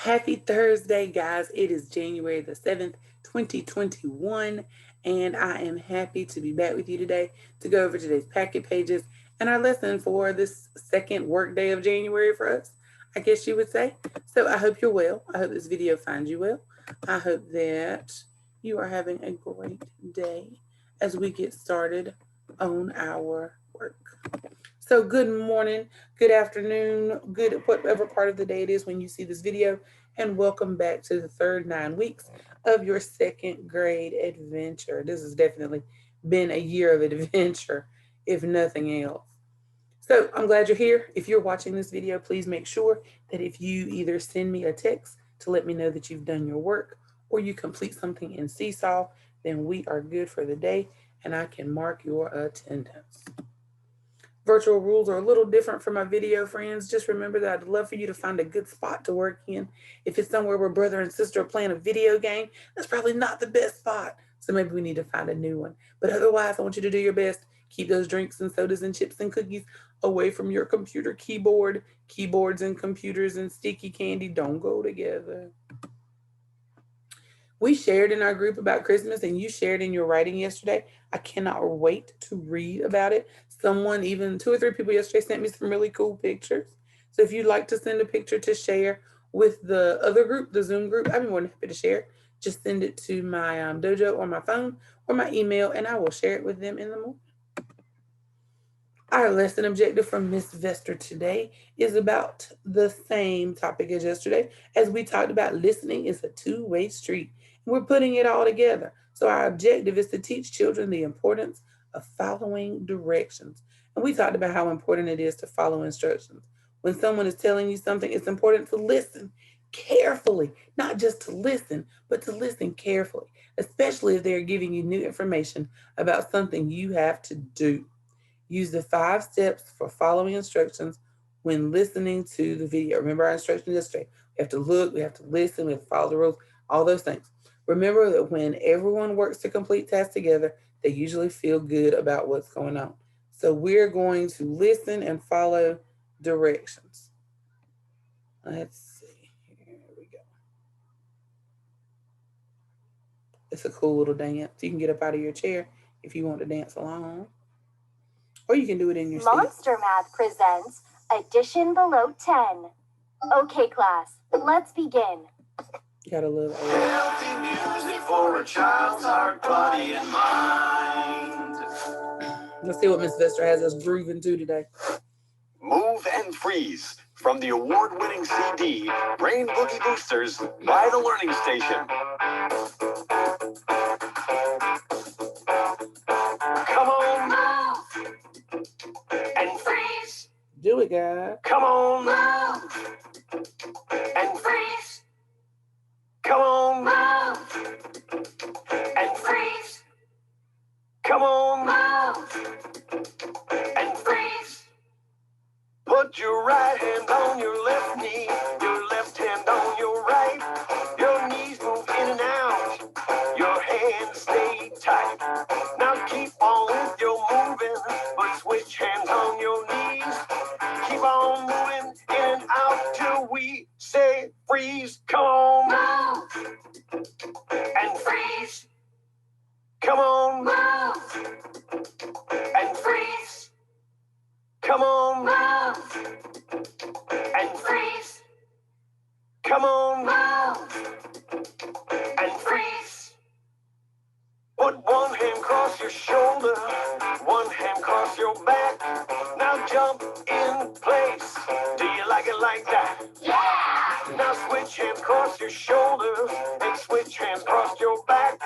Happy Thursday, guys. It is January the 7th, 2021, and I am happy to be back with you today to go over today's packet pages and our lesson for this second work day of January for us, I guess you would say. So I hope you're well. I hope this video finds you well. I hope that you are having a great day as we get started on our work. So good morning, good afternoon, good whatever part of the day it is when you see this video, and welcome back to the third 9 weeks of your second grade adventure. This has definitely been a year of adventure, if nothing else. So I'm glad you're here. If you're watching this video, please make sure that if you either send me a text to let me know that you've done your work or you complete something in Seesaw, then we are good for the day and I can mark your attendance. Virtual rules are a little different for my video friends. Just remember that I'd love for you to find a good spot to work in. If it's somewhere where brother and sister are playing a video game, that's probably not the best spot. So maybe we need to find a new one. But otherwise, I want you to do your best. Keep those drinks and sodas and chips and cookies away from your computer keyboard. Keyboards and computers and sticky candy don't go together. We shared in our group about Christmas and you shared in your writing yesterday. I cannot wait to read about it. Someone, even 2 or 3 people yesterday, sent me some really cool pictures. So if you'd like to send a picture to share with the other group, the Zoom group, I'd be more than happy to share. Just send it to my dojo or my phone or my email and I will share it with them in the morning. Our lesson objective from Miss Vester today is about the same topic as yesterday. As we talked about, listening is a two-way street. We're putting it all together. So our objective is to teach children the importance of following directions. And we talked about how important it is to follow instructions. When someone is telling you something, it's important to listen carefully, not just to listen, but to listen carefully, especially if they're giving you new information about something you have to do. Use the 5 steps for following instructions when listening to the video. Remember our instructions yesterday. We have to look, we have to listen, we have to follow the rules, all those things. Remember that when everyone works to complete tasks together, they usually feel good about what's going on. So we're going to listen and follow directions. Let's see. Here we go. It's a cool little dance. You can get up out of your chair if you want to dance along. Or you can do it in your seat. Monster Math presents Addition Below 10. Okay, class, let's begin. Got a little healthy music for a child's heart, body, and mind. Let's see what Miss Vester has us grooving to today. Move and Freeze from the award-winning CD Brain Boogie Boosters by The Learning Station. Come on, move and freeze. Do it, guys. Come on, move and freeze. Come on, move and freeze. Come on, move and freeze. Put your right hand on your left knee, your left hand on your right. Your knees move in and out, your hands stay tight. Now keep on with your moving, but switch hands on your knees. Keep on moving in and out till we say freeze. Come on, move and freeze. Come on, move and freeze. Come on, move and freeze. Come on, move and freeze. Put one hand across your shoulder, one hand across your back. Now jump in place. Do you like it like that? Yeah! Now switch hands across your shoulders and switch hands across your back.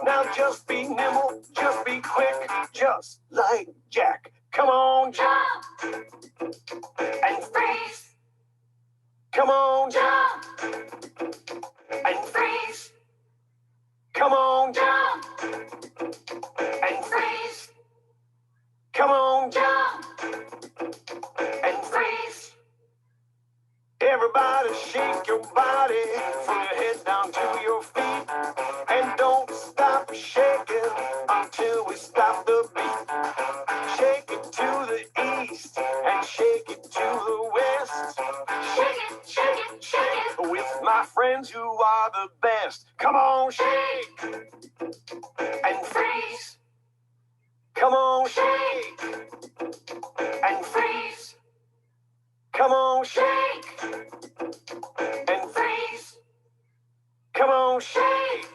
Now just be nimble, just be quick, just like Jack. Come on, jump and freeze. Come on, jump and freeze. Come on, jump and freeze. Come on, jump and freeze. Everybody shake your body from your head down to your feet. And don't stop shaking until we stop the beat. Shake it to the east and shake it to the west. Shake it, shake it, shake it with my my friends, you are the best. Come on, shake and freeze. Come on, shake and freeze. Come on, shake and freeze. Come on, shake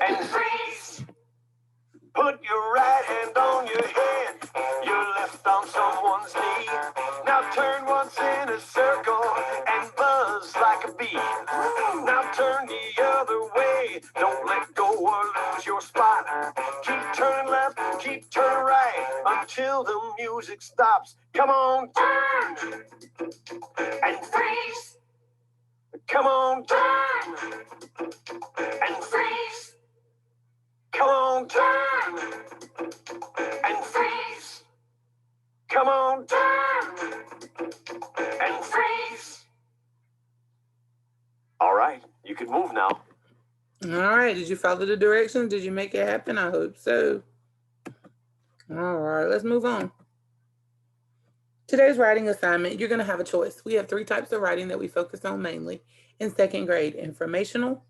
and freeze. Put your right hand on your head, your left on someone's knee. Now turn once in a circle and buzz like a bee. Now turn the other way, don't let go or lose your spot. Keep turning left, keep turning right, until the music stops. Come on, turn and freeze. Come on, turn and freeze. Come on, turn and freeze. Come on, turn and freeze. All right, you can move now. All right, did you follow the directions? Did you make it happen? I hope so. All right, let's move on. Today's writing assignment, you're going to have a choice. We have 3 types of writing that we focus on mainly in 2nd grade: informational,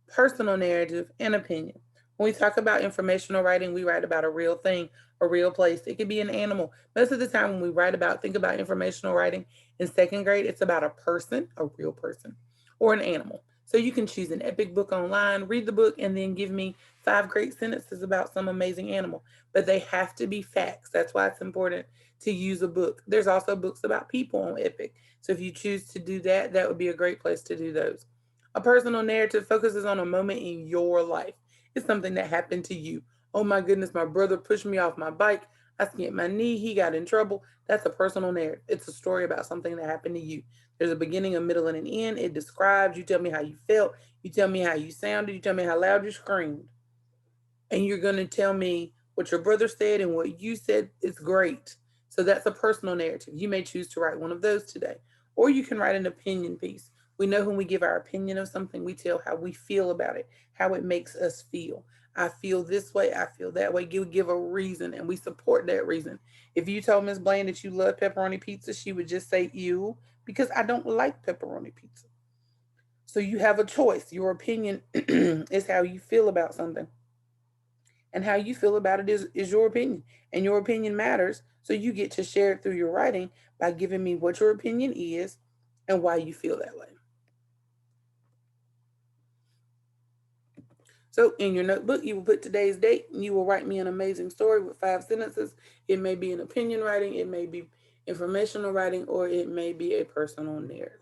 personal narrative, and opinion. When we talk about informational writing, we write about a real thing, a real place. It could be an animal. Most of the time when we think about informational writing in 2nd grade, it's about a person, a real person, or an animal. So you can choose an epic book online, read the book, and then give me 5 great sentences about some amazing animal. But they have to be facts. That's why it's important to use a book. There's also books about people on Epic. So if you choose to do that, that would be a great place to do those. A personal narrative focuses on a moment in your life. It's something that happened to you. Oh my goodness, my brother pushed me off my bike. I skinned my knee. He got in trouble. That's a personal narrative. It's a story about something that happened to you. There's a beginning, a middle, and an end. It describes, you tell me how you felt. You tell me how you sounded. You tell me how loud you screamed. And you're going to tell me what your brother said and what you said. It's great. So that's a personal narrative. You may choose to write one of those today. Or you can write an opinion piece. We know when we give our opinion of something, we tell how we feel about it, how it makes us feel. I feel this way, I feel that way. You give a reason and we support that reason. If you told Miss Blaine that you love pepperoni pizza, she would just say, ew, because I don't like pepperoni pizza. So you have a choice. Your opinion is how you feel about something. And how you feel about it is your opinion. And your opinion matters. So you get to share it through your writing by giving me what your opinion is and why you feel that way. So in your notebook, you will put today's date and you will write me an amazing story with 5 sentences. It may be an opinion writing, it may be informational writing, or it may be a personal narrative.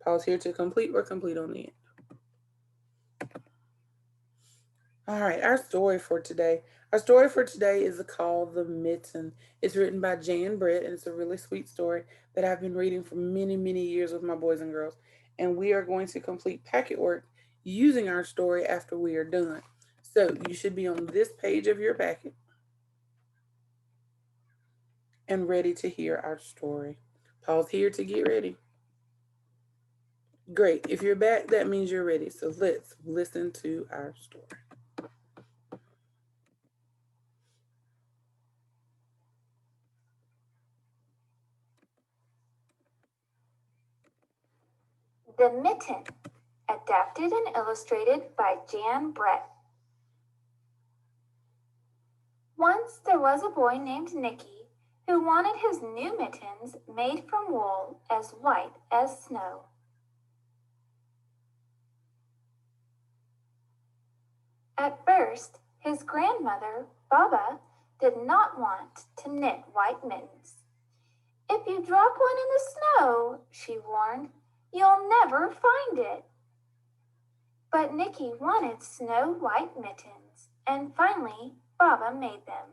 Pause here to complete or complete on the end. All right, our story for today. Our story for today is called The Mitten. It's written by Jan Brett, and it's a really sweet story that I've been reading for many, many years with my boys and girls. And we are going to complete packet work using our story after we are done. So you should be on this page of your packet and ready to hear our story. Pause here to get ready. Great. If you're back, that means you're ready. So let's listen to our story. The Mitten, adapted and illustrated by Jan Brett. Once there was a boy named Nicky who wanted his new mittens made from wool as white as snow. At first, his grandmother, Baba, did not want to knit white mittens. If you drop one in the snow, she warned, you'll never find it. But Nicky wanted snow white mittens, and finally Baba made them.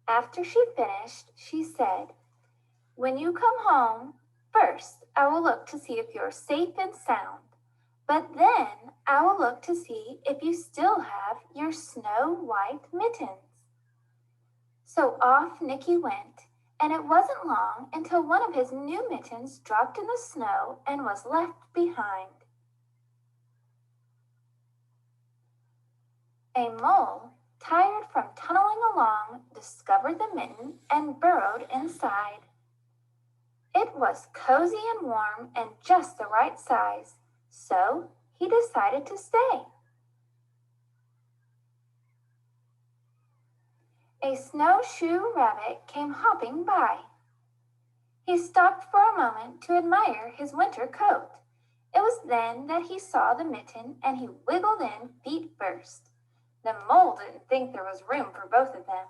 After she finished, she said, when you come home, first I will look to see if you're safe and sound, but then I will look to see if you still have your snow white mittens. So off Nicky went, and it wasn't long until one of his new mittens dropped in the snow and was left behind. A mole, tired from tunneling along, discovered the mitten and burrowed inside. It was cozy and warm and just the right size, so he decided to stay. A snowshoe rabbit came hopping by. He stopped for a moment to admire his winter coat. It was then that he saw the mitten and he wiggled in feet first. The mole didn't think there was room for both of them,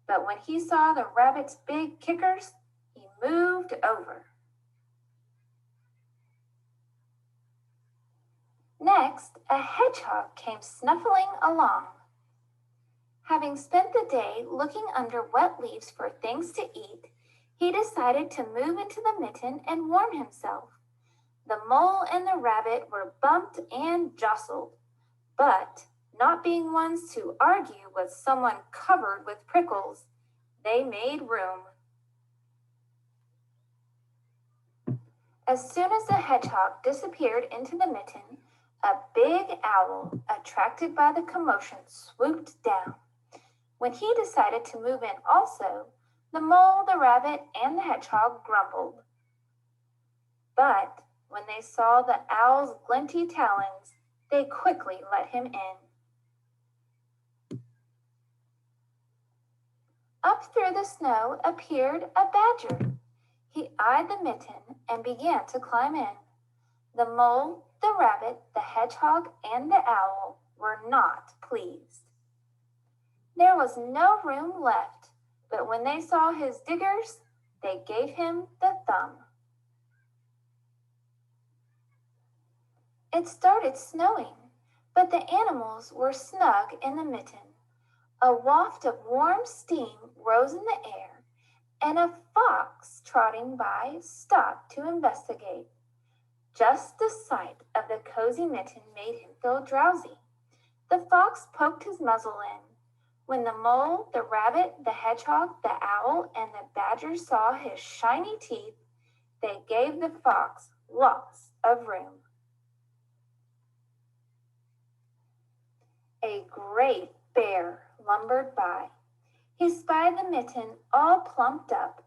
but when he saw the rabbit's big kickers, he moved over. Next, a hedgehog came snuffling along. Having spent the day looking under wet leaves for things to eat, he decided to move into the mitten and warm himself. The mole and the rabbit were bumped and jostled, but not being ones to argue with someone covered with prickles, they made room. As soon as the hedgehog disappeared into the mitten, a big owl, attracted by the commotion, swooped down. When he decided to move in also, the mole, the rabbit, and the hedgehog grumbled. But when they saw the owl's glinty talons, they quickly let him in. Up through the snow appeared a badger. He eyed the mitten and began to climb in. The mole, the rabbit, the hedgehog, and the owl were not pleased. There was no room left, but when they saw his diggers, they gave him the thumb. It started snowing, but the animals were snug in the mitten. A waft of warm steam rose in the air, and a fox trotting by stopped to investigate. Just the sight of the cozy mitten made him feel drowsy. The fox poked his muzzle in. When the mole, the rabbit, the hedgehog, the owl, and the badger saw his shiny teeth, they gave the fox lots of room. A great bear lumbered by. He spied the mitten all plumped up.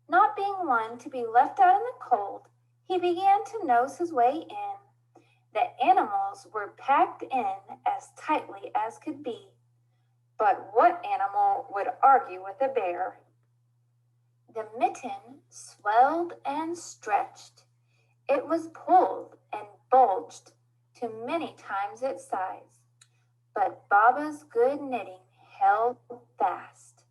Not being one to be left out in the cold, he began to nose his way in. The animals were packed in as tightly as could be. But what animal would argue with a bear? The mitten swelled and stretched. It was pulled and bulged to many times its size. But Baba's good knitting held fast.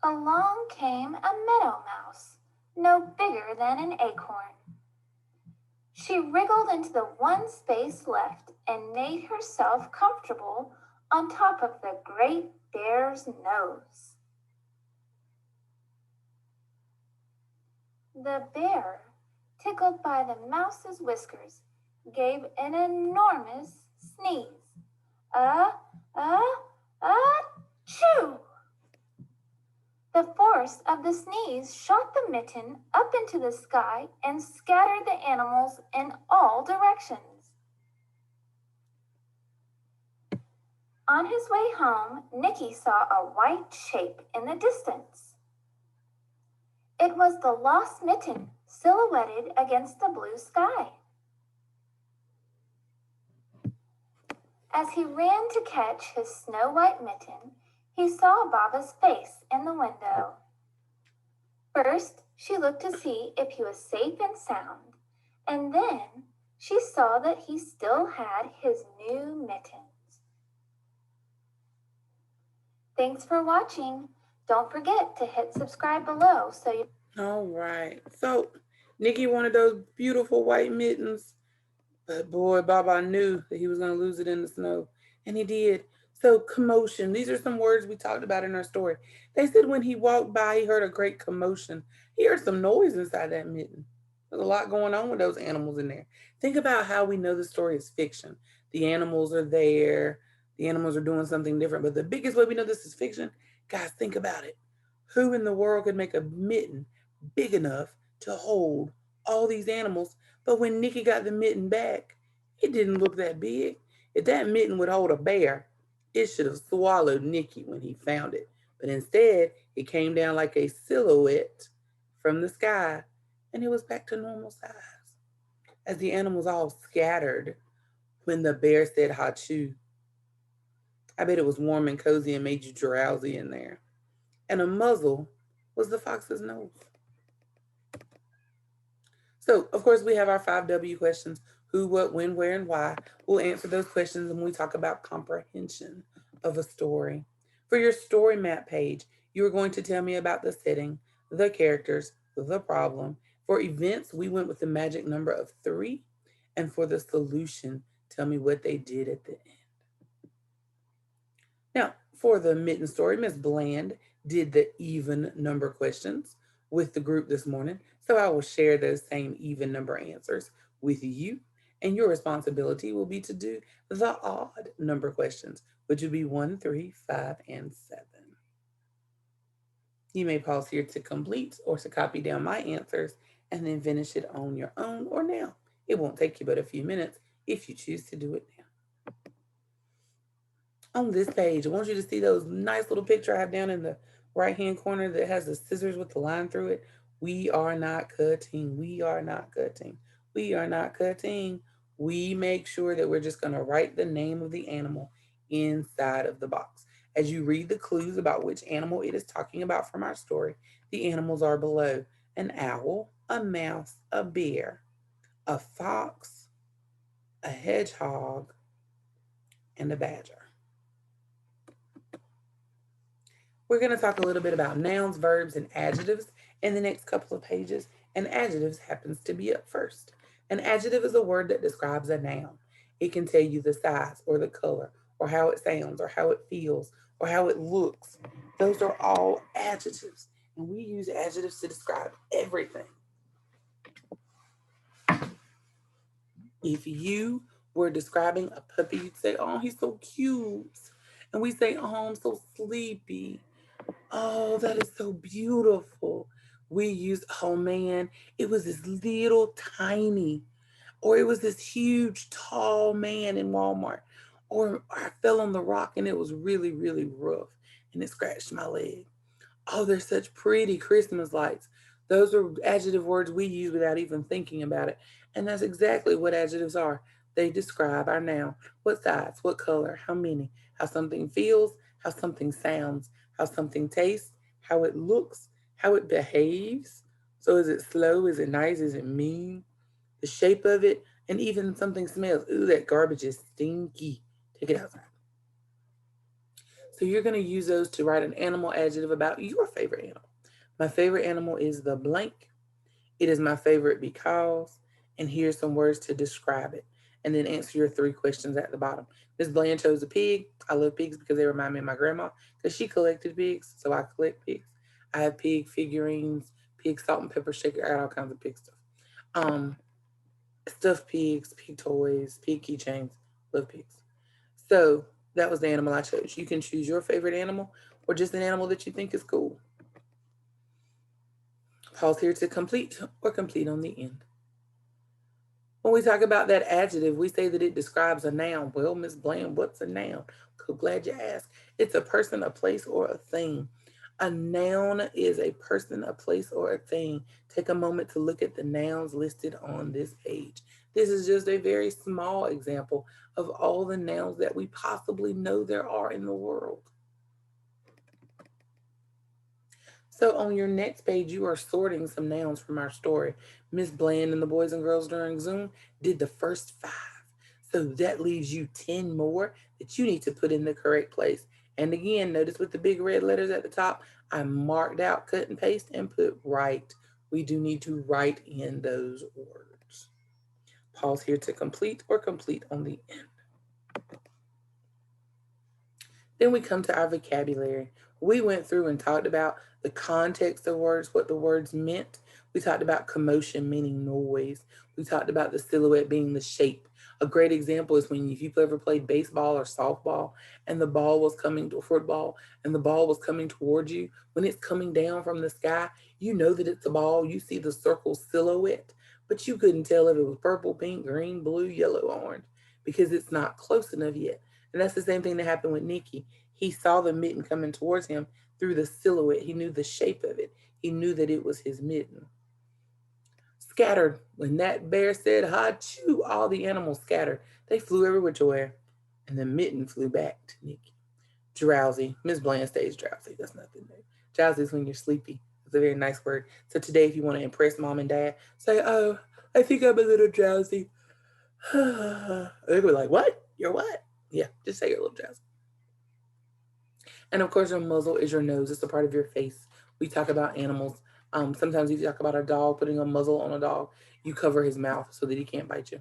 Along came a meadow mouse, no bigger than an acorn. She wriggled into the one space left and made herself comfortable on top of the great bear's nose. The bear, tickled by the mouse's whiskers, gave an enormous sneeze. Achoo! The force of the sneeze shot the mitten up into the sky and scattered the animals in all directions. On his way home, Nicky saw a white shape in the distance. It was the lost mitten silhouetted against the blue sky. As he ran to catch his snow-white mitten, he saw Baba's face in the window. First, she looked to see if he was safe and sound, and then she saw that he still had his new mittens. Thanks for watching. Don't forget to hit subscribe below so you... All right. So, Nicky wanted those beautiful white mittens, but boy, Baba knew that he was going to lose it in the snow, and he did. So, commotion. These are some words we talked about in our story. They said when he walked by, he heard a great commotion. He heard some noise inside that mitten. There's a lot going on with those animals in there. Think about how we know the story is fiction. The animals are there. The animals are doing something different. But the biggest way we know this is fiction, guys, think about it. Who in the world could make a mitten big enough to hold all these animals? But when Nicky got the mitten back, it didn't look that big. If that mitten would hold a bear, it should have swallowed Nicky when he found it. But instead, It came down like a silhouette from the sky, and it was back to normal size. As the animals all scattered when the bear said "Hachoo." I bet it was warm and cozy and made you drowsy in there. And a muzzle was the fox's nose. So, of course, we have our 5W questions: who, what, when, where, and why. We'll answer those questions when we talk about comprehension of a story. For your story map page, you are going to tell me about the setting, the characters, the problem. For events, we went with the magic number of 3. And for the solution, tell me what they did at the end. Now, for the mitten story, Miss Bland did the even number questions with the group this morning. So I will share those same even number answers with you. And your responsibility will be to do the odd number questions, which would be 1, 3, 5, and 7. You may pause here to complete or to copy down my answers and then finish it on your own or now. It won't take you but a few minutes if you choose to do it now. On this page, I want you to see those nice little picture I have down in the right-hand corner that has the scissors with the line through it. We are not cutting. We are not cutting. We are not cutting. We make sure that we're just going to write the name of the animal inside of the box. As you read the clues about which animal it is talking about from our story, the animals are below: an owl, a mouse, a bear, a fox, a hedgehog, and a badger. We're going to talk a little bit about nouns, verbs, and adjectives in the next couple of pages, and adjectives happens to be up first. An adjective is a word that describes a noun. It can tell you the size or the color or how it sounds or how it feels or how it looks. Those are all adjectives, and we use adjectives to describe everything. If you were describing a puppy, you'd say, "Oh, he's so cute." And we say, "Oh, I'm so sleepy." "Oh, that is so beautiful." We use, "Oh man, it was this little tiny," or "it was this huge tall man in Walmart," or "I fell on the rock and it was really, really rough and it scratched my leg." "Oh, they're such pretty Christmas lights." Those are adjective words we use without even thinking about it. And that's exactly what adjectives are. They describe our noun: what size, what color, how many, how something feels, how something sounds, how something tastes, how it looks, how it behaves. So is it slow? Is it nice? Is it mean? The shape of it, and even something smells. "Ooh, that garbage is stinky. Take it outside." So you're going to use those to write an animal adjective about your favorite animal. My favorite animal is the blank. It is my favorite because, and here's some words to describe it. And then answer your 3 questions at the bottom. Miss Bland chose a pig. I love pigs because they remind me of my grandma because she collected pigs. So I collect pigs. I have pig figurines, pig salt and pepper shaker. I got all kinds of pig stuff. Stuffed pigs, pig toys, pig keychains. Love pigs. So that was the animal I chose. You can choose your favorite animal or just an animal that you think is cool. Pause here to complete or complete on the end. When we talk about that adjective, we say that it describes a noun. Well, Miss Bland, what's a noun? Glad you asked. It's a person, a place, or a thing. A noun is a person, a place, or a thing. Take a moment to look at the nouns listed on this page. This is just a very small example of all the nouns that we possibly know there are in the world. So on your next page, you are sorting some nouns from our story. Miss Bland and the boys and girls during Zoom did the first 5. So that leaves you 10 more that you need to put in the correct place. And again, notice with the big red letters at the top, I marked out, cut and paste, and put right. We do need to write in those words. Pause here to complete or complete on the end. Then we come to our vocabulary. We went through and talked about the context of words, what the words meant. We talked about commotion meaning noise. We talked about the silhouette being the shape. A great example is when if you've ever played baseball or softball and the ball was coming to football and the ball was coming towards you, when it's coming down from the sky, you know that it's a ball. You see the circle silhouette, but you couldn't tell if it was purple, pink, green, blue, yellow, orange, because it's not close enough yet. And that's the same thing that happened with Nikki. He saw the mitten coming towards him. through the silhouette. He knew the shape of it. He knew that it was his mitten. Scattered. When that bear said, "Achoo," all the animals scattered. They flew every which way, and the mitten flew back to Nikki. Drowsy. Miss Bland stays drowsy. That's nothing new. Drowsy is when you're sleepy. It's a very nice word. So today, if you want to impress mom and dad, say, "Oh, I think I'm a little drowsy." They'll be like, "What? You're what?" Yeah, just say you're a little drowsy. And of course, your muzzle is your nose. It's a part of your face. We talk about animals. Sometimes we talk about a dog, putting a muzzle on a dog. You cover his mouth so that he can't bite you.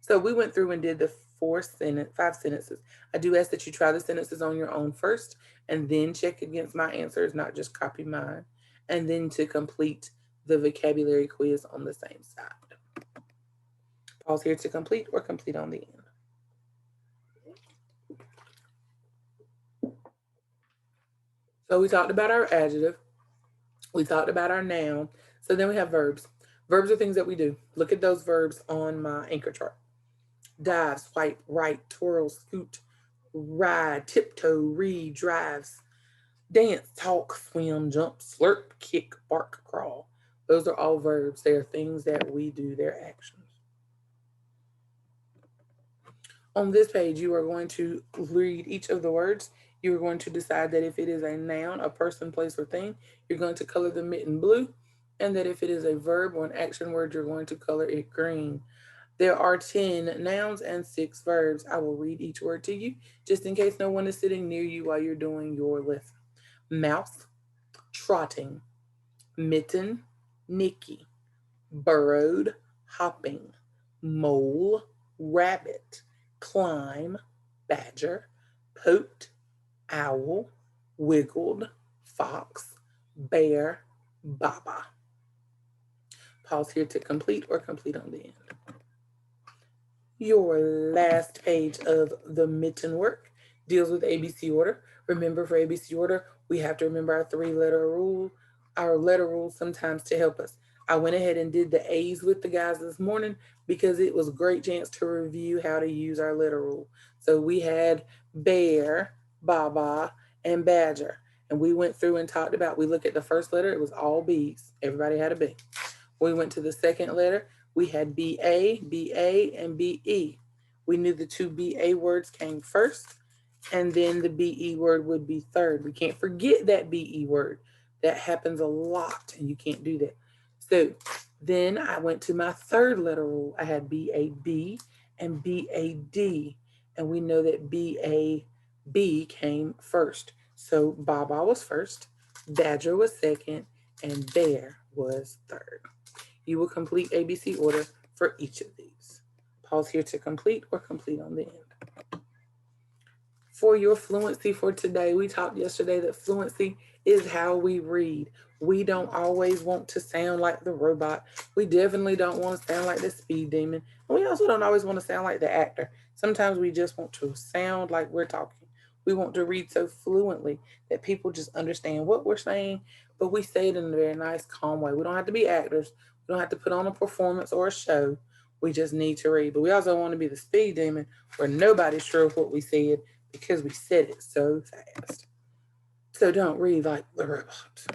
So we went through and did the 5 sentences. I do ask that you try the sentences on your own first and then check against my answers, not just copy mine. And then to complete the vocabulary quiz on the same side. Pause here to complete or complete on the end. So we talked about our adjective. We talked about our noun. So then we have verbs. Verbs are things that we do. Look at those verbs on my anchor chart. Dive, swipe, write, twirl, scoot, ride, tiptoe, read, drives, dance, talk, swim, jump, slurp, kick, bark, crawl. Those are all verbs. They are things that we do, they're actions. On this page, you are going to read each of the words. You are going to decide that if it is a noun, a person, place, or thing, you're going to color the mitten blue. And that if it is a verb or an action word, you're going to color it green. There are 10 nouns and 6 verbs. I will read each word to you, just in case no one is sitting near you while you're doing your lesson. Mouse, trotting, mitten, Nikki, burrowed, hopping, mole, rabbit, climb, badger, poked, owl, wiggled, fox, bear, baba. Pause here to complete or complete on the end. Your last page of the mitten work deals with ABC order. Remember, for ABC order, we have to remember our 3-letter rule, our letter rule sometimes to help us. I went ahead and did the A's with the guys this morning because it was a great chance to review how to use our letter rule. So we had bear, baba, and badger. And we went through and talked about, we looked at the first letter, it was all B's. Everybody had a B. We went to the second letter, we had BA, BA, and BE. We knew the 2 BA words came first, and then the BE word would be third. We can't forget that BE word. That happens a lot, and you can't do that. So then I went to my 3rd letter rule. I had BAB and BAD, and we know that BAB came first. So Baba was first, Badger was second, and Bear was third. You will complete ABC order for each of these. Pause here to complete or complete on the end. For your fluency for today, we talked yesterday that fluency is how we read. We don't always want to sound like the robot. We definitely don't want to sound like the speed demon. And we also don't always want to sound like the actor. Sometimes we just want to sound like we're talking. We want to read so fluently that people just understand what we're saying, but we say it in a very nice, calm way. We don't have to be actors. We don't have to put on a performance or a show. We just need to read. But we also want to be the speed demon where nobody's sure of what we said because we said it so fast. So don't read like the robot.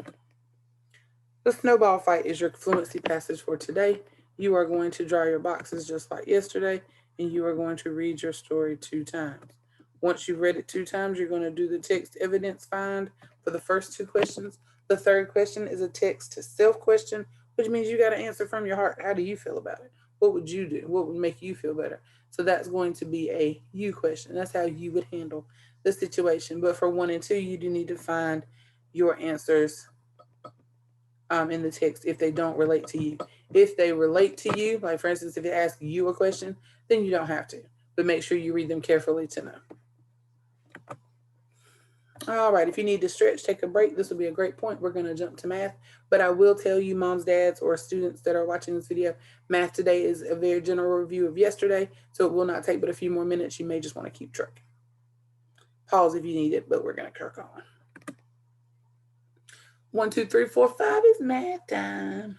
The snowball fight is your fluency passage for today. You are going to draw your boxes just like yesterday, and you are going to read your story 2 times. Once you've read it 2 times, you're going to do the text evidence find for the first 2 questions. The 3rd question is a text to self question, which means you got to answer from your heart. How do you feel about it? What would you do? What would make you feel better? So that's going to be a you question. That's how you would handle the situation. But for 1 and 2, you do need to find your answers in the text if they don't relate to you. If they relate to you, like for instance, if it asks you a question, then you don't have to. But make sure you read them carefully to know. All right, if you need to stretch, take a break. This will be a great point. We're going to jump to math. But I will tell you, moms, dads, or students that are watching this video, math today is a very general review of yesterday, so it will not take but a few more minutes. You may just want to keep track. Pause if you need it, but we're going to crack on. 1, 2, 3, 4, 5 is math time.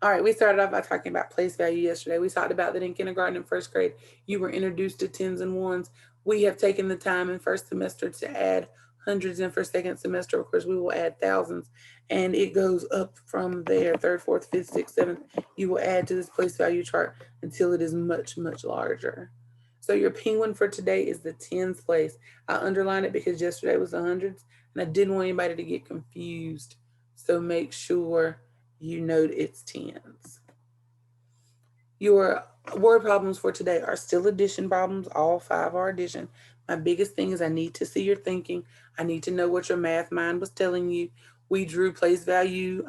All right, we started off by talking about place value yesterday. We talked about that in kindergarten and 1st grade, you were introduced to tens and ones. We have taken the time in 1st semester to add hundreds in for second semester. Of course, we will add thousands, and it goes up from there. Third, fourth, fifth, sixth, seventh. You will add to this place value chart until it is much, much larger. So your penguin for today is the tens place. I underlined it because yesterday was the hundreds, and I didn't want anybody to get confused. So make sure you note it's tens. Your word problems for today are still addition problems. All 5 are addition. My biggest thing is I need to see your thinking. I need to know what your math mind was telling you. We drew place value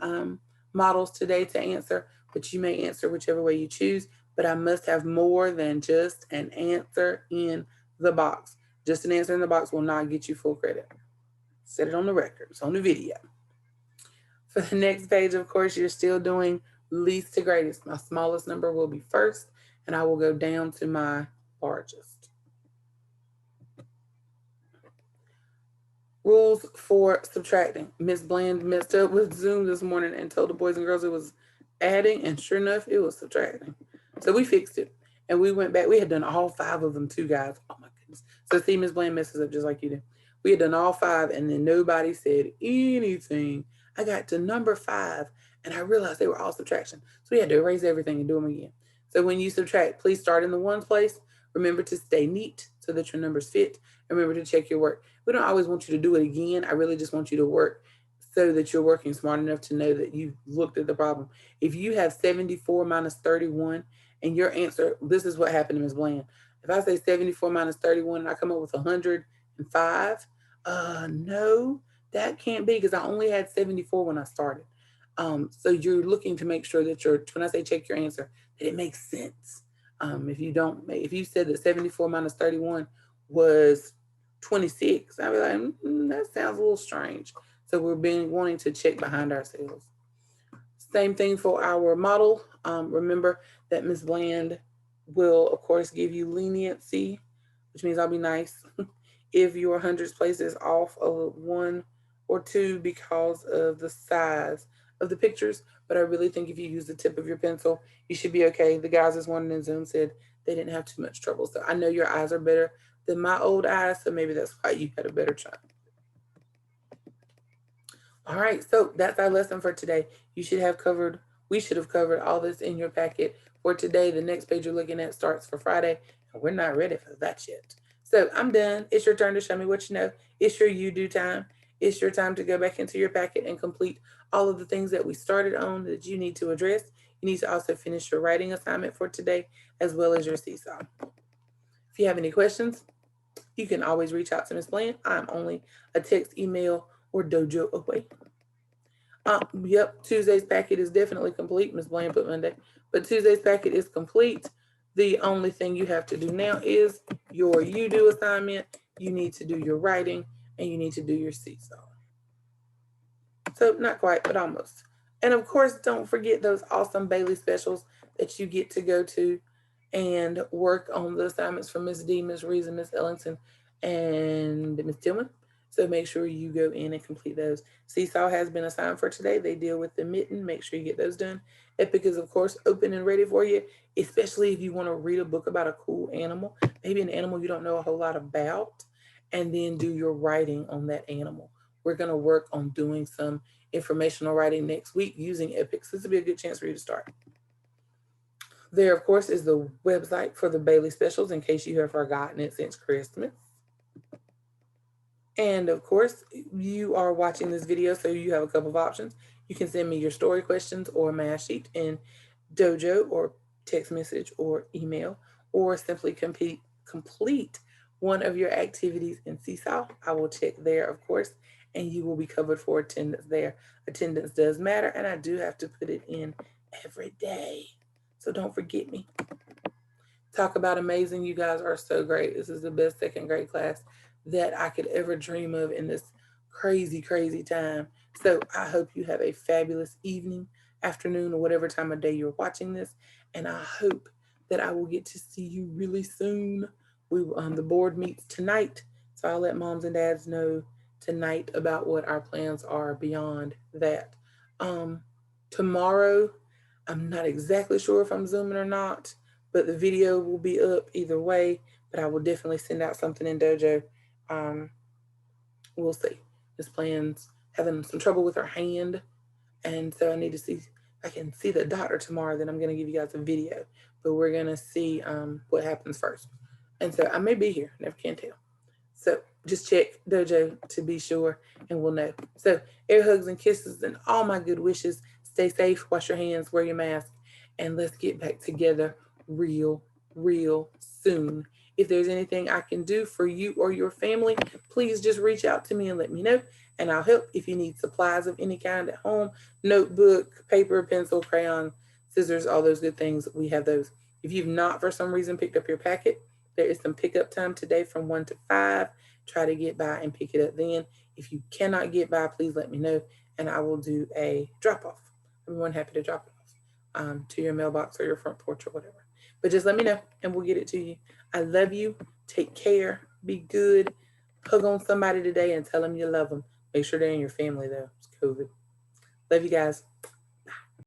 models today to answer, but you may answer whichever way you choose. But I must have more than just an answer in the box. Just an answer in the box will not get you full credit. Set it on the record. It's on the video. For the next page, of course, you're still doing least to greatest. My smallest number will be first, and I will go down to my largest. Rules for subtracting. Miss Bland messed up with Zoom this morning and told the boys and girls it was adding, and sure enough, it was subtracting. So we fixed it, and we went back. We had done all 5 of them too, guys. Oh my goodness. So see, Miss Bland messes up just like you do. We had done all 5, and then nobody said anything. I got to number 5, and I realized they were all subtraction. So we had to erase everything and do them again. So when you subtract, please start in the ones place. Remember to stay neat so that your numbers fit. Remember to check your work. We don't always want you to do it again. I really just want you to work so that you're working smart enough to know that you've looked at the problem. If you have 74 minus 31 and your answer, this is what happened to Ms. Bland. If I say 74 minus 31 and I come up with 105, no, that can't be because I only had 74 when I started. So you're looking to make sure that when I say check your answer, that it makes sense. If you said that 74 minus 31 was 26, I'd be like, that sounds a little strange. So we're wanting to check behind ourselves. Same thing for our model. Remember that Ms. Bland will, of course, give you leniency, which means I'll be nice if your hundreds place is off a 1 or 2 because of the size of the pictures. But I really think if you use the tip of your pencil, you should be okay. The guys this morning in Zoom said they didn't have too much trouble. So I know your eyes are better than my old eyes, so maybe that's why you had a better time. All right, so that's our lesson for today. We should have covered all this in your packet for today. The next page you're looking at starts for Friday, and we're not ready for that yet. So I'm done. It's your turn to show me what you know. It's your you-do time. It's your time to go back into your packet and complete all of the things that we started on that you need to address. You need to also finish your writing assignment for today, as well as your seesaw. If you have any questions, you can always reach out to Ms. Bland. I'm only a text, email, or dojo away. Yep, Tuesday's packet is definitely complete. Ms. Bland put Monday, but Tuesday's packet is complete. The only thing you have to do now is your you-do assignment. You need to do your writing, and you need to do your seesaw. So not quite, but almost. And of course, don't forget those awesome Bailey specials that you get to go to and work on the assignments from Ms. D, Ms. Reason, Ms. Ellington, and Ms. Tillman. So make sure you go in and complete those. Seesaw has been assigned for today. They deal with the mitten. Make sure you get those done. Epic is, of course, open and ready for you, especially if you want to read a book about a cool animal, maybe an animal you don't know a whole lot about, and then do your writing on that animal. We're going to work on doing some informational writing next week using Epic. So this will be a good chance for you to start. There, of course, is the website for the Bailey specials in case you have forgotten it since Christmas. And of course, you are watching this video, so you have a couple of options. You can send me your story questions or math sheet in Dojo or text message or email, or simply complete one of your activities in Seesaw. I will check there, of course, and you will be covered for attendance there. Attendance does matter, and I do have to put it in every day. So don't forget me. Talk about amazing. You guys are so great. This is the best second grade class that I could ever dream of in this crazy, crazy time. So I hope you have a fabulous evening, afternoon, or whatever time of day you're watching this. And I hope that I will get to see you really soon. The board meets tonight. So I'll let moms and dads know tonight about what our plans are beyond that. Tomorrow, I'm not exactly sure if I'm Zooming or not, but the video will be up either way. But I will definitely send out something in Dojo we'll see. Miss Plan's having some trouble with her hand, and so I need to see if I can see the doctor tomorrow. Then I'm going to give you guys a video, but we're going to see what happens first. And so I may be here, never can tell. So just check Dojo to be sure, and we'll know. So air hugs and kisses and all my good wishes. Stay safe, wash your hands, wear your mask, and let's get back together real soon. If there's anything I can do for you or your family, please just reach out to me and let me know, and I'll help. If you need supplies of any kind at home, notebook, paper, pencil, crayon, scissors, all those good things, we have those. If you've not for some reason picked up your packet, there is some pickup time today from 1 to 5. Try to get by and pick it up then. If you cannot get by, please let me know, and I will do a drop-off. I'm more than happy to drop it off to your mailbox or your front porch or whatever. But just let me know, and we'll get it to you. I love you. Take care. Be good. Hug on somebody today and tell them you love them. Make sure they're in your family, though. It's COVID. Love you guys.